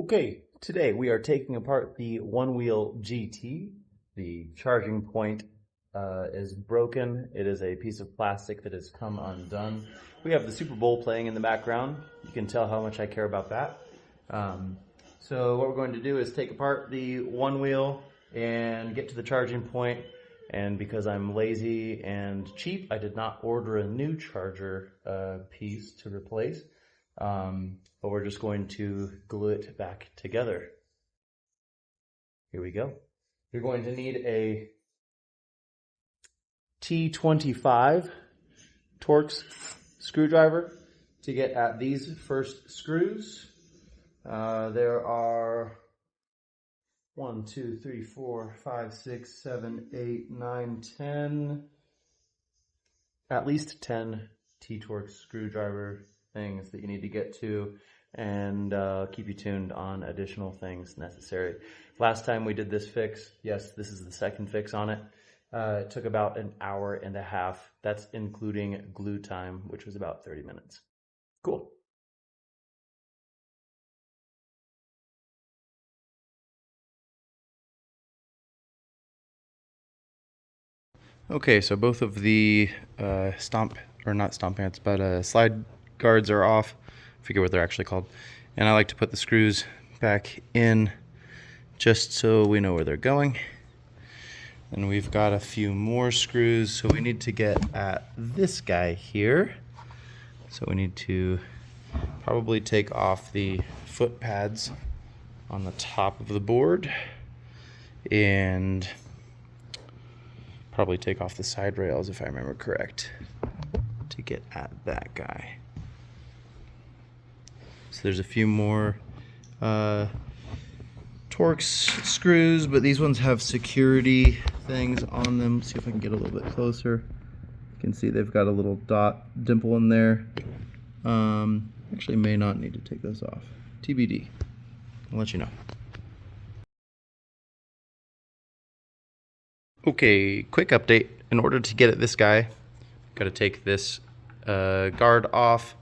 Okay, today we are taking apart the OneWheel GT. The charging point is broken. It is a piece of plastic that has come undone. We have the Super Bowl playing in the background. You can tell how much I care about that. So what we're going to do is take apart the OneWheel and get to the charging point. And because I'm lazy and cheap, I did not order a new charger piece to replace. But we're just going to glue it back together. Here we go. You're going to need a T25 Torx screwdriver to get at these first screws. There are 1, 2, 3, 4, 5, 6, 7, 8, 9, 10, at least 10 T-Torx screwdriver things that you need to get to, and keep you tuned on additional things necessary. Last time we did this fix, yes, this is the second fix on it. It took about an hour and a half. That's including glue time, which was about 30 minutes. Cool. Okay, so both of the slide guards are off. I forget what they're actually called. And I like to put the screws back in just so we know where they're going. And we've got a few more screws, so we need to get at this guy here. So we need to probably take off the foot pads on the top of the board and probably take off the side rails, if I remember correct, to get at that guy. So there's a few more Torx screws, but these ones have security things on them. See if I can get a little bit closer. You can see they've got a little dimple in there. Actually may not need to take those off. TBD. I'll let you know. Okay, quick update. In order to get at this guy, got to take this guard off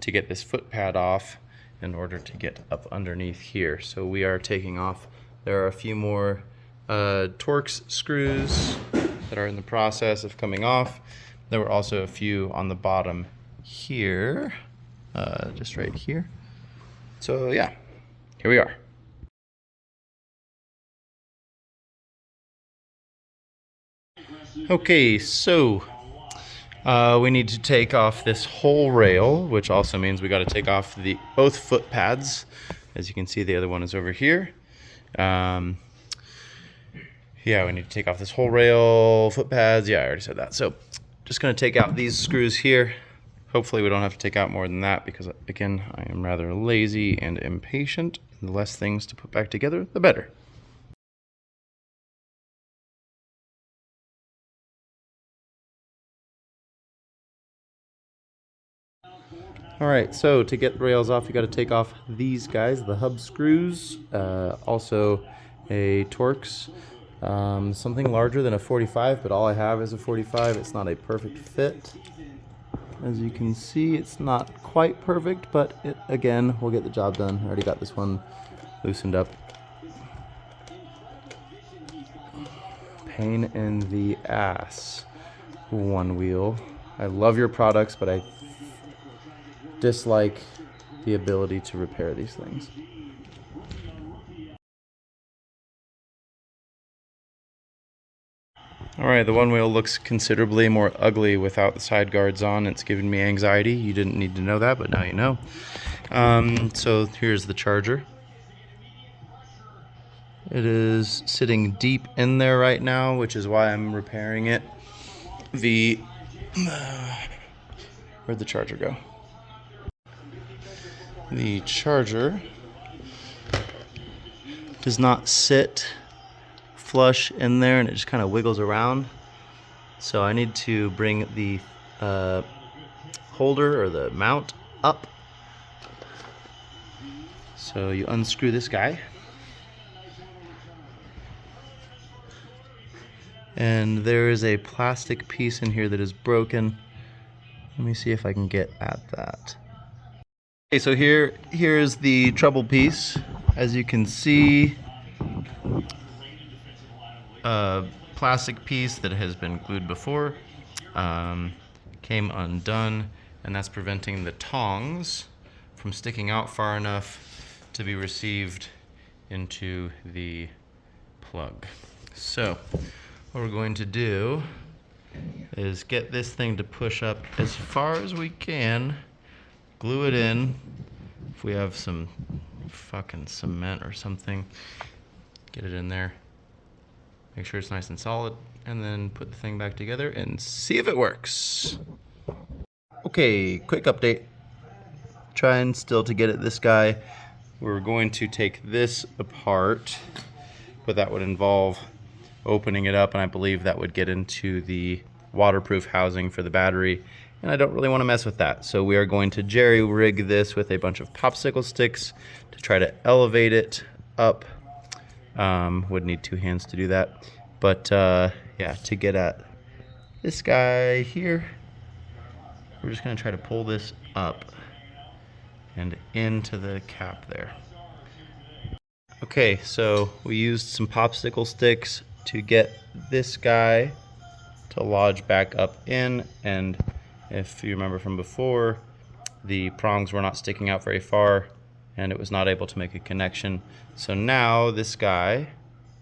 to get this foot pad off in order to get up underneath here. So we are taking off. There are a few more Torx screws that are in the process of coming off. There were also a few on the bottom here, just right here. So yeah, here we are. Okay, so we need to take off this whole rail, which also means we got to take off both foot pads. As you can see, the other one is over here. Yeah, we need to take off this whole rail, foot pads. Yeah, I already said that. So just going to take out these screws here. Hopefully we don't have to take out more than that because, again, I am rather lazy and impatient. The less things to put back together, the better. All right, so to get the rails off, you got to take off these guys, the hub screws, also a Torx, something larger than a 45, but all I have is a 45. It's not a perfect fit. As you can see, it's not quite perfect, but again, we'll get the job done. I already got this one loosened up. Pain in the ass, OneWheel. I love your products, but I dislike the ability to repair these things. Alright, the OneWheel looks considerably more ugly without the side guards on. It's giving me anxiety. You didn't need to know that, but now you know. So here's the charger. It is sitting deep in there right now, which is why I'm repairing it. Where'd the charger go? The charger does not sit flush in there, and it just kind of wiggles around. So I need to bring the holder or the mount up. So you unscrew this guy, and there is a plastic piece in here that is broken. Let me see if I can get at that. Okay, so here's the trouble piece. as you can see, a plastic piece that has been glued before came undone, and that's preventing the tongs from sticking out far enough to be received into the plug. So what we're going to do is get this thing to push up as far as we can, glue it in. If we have some fucking cement or something, get it in there. Make sure it's nice and solid, and then put the thing back together and see if it works. Okay, quick update. Trying still to get at this guy. We're going to take this apart, but that would involve opening it up, and I believe that would get into the waterproof housing for the battery, and I don't really want to mess with that. So we are going to jerry rig this with a bunch of popsicle sticks to try to elevate it up. Would need 2 hands to do that, but yeah, to get at this guy here, we're just going to try to pull this up and into the cap there. Okay, so we used some popsicle sticks to get this guy to lodge back up in, and if you remember from before, the prongs were not sticking out very far and it was not able to make a connection. So now this guy,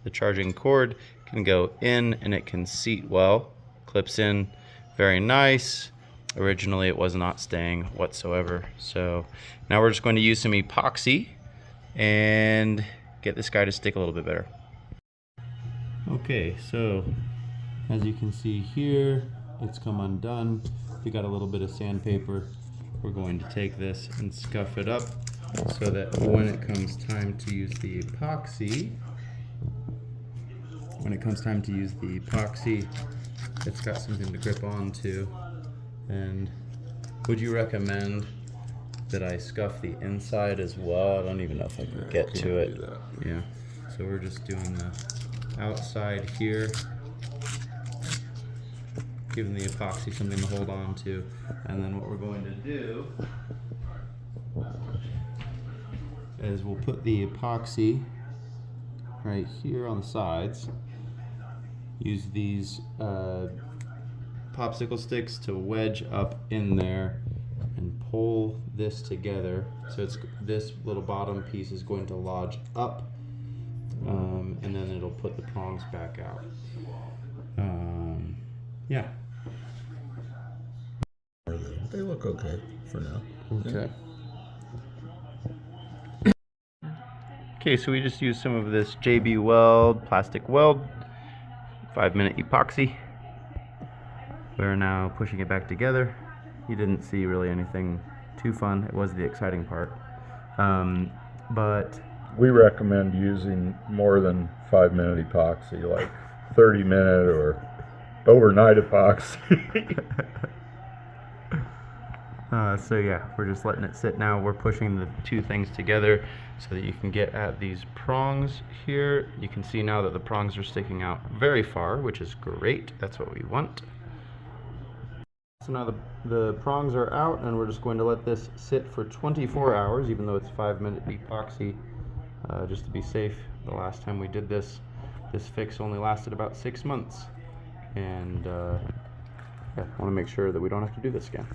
the charging cord, can go in and it can seat well, clips in very nice. Originally it was not staying whatsoever. So now we're just going to use some epoxy and get this guy to stick a little bit better. Okay, so as you can see here, it's come undone. We got a little bit of sandpaper. We're going to take this and scuff it up so that when it comes time to use the epoxy, it's got something to grip onto. And would you recommend that I scuff the inside as well? I don't even know if I can get to it. Yeah, so we're just doing the outside here, giving the epoxy something to hold on to, and then what we're going to do is we'll put the epoxy right here on the sides, use these popsicle sticks to wedge up in there and pull this together. So it's this little bottom piece is going to lodge up, and then it'll put the prongs back out. Yeah. They look okay for now. Okay. Okay, so we just used some of this JB Weld plastic weld, 5-minute epoxy. We're now pushing it back together. You didn't see really anything too fun. It was the exciting part. But We recommend using more than 5-minute epoxy, like 30-minute or overnight epoxy. So yeah, we're just letting it sit now. We're pushing the 2 things together so that you can get at these prongs here. You can see now that the prongs are sticking out very far, which is great. That's what we want. So now the prongs are out, and we're just going to let this sit for 24 hours, even though it's 5-minute epoxy, just to be safe. The last time we did this fix only lasted about 6 months. And yeah, I want to make sure that we don't have to do this again.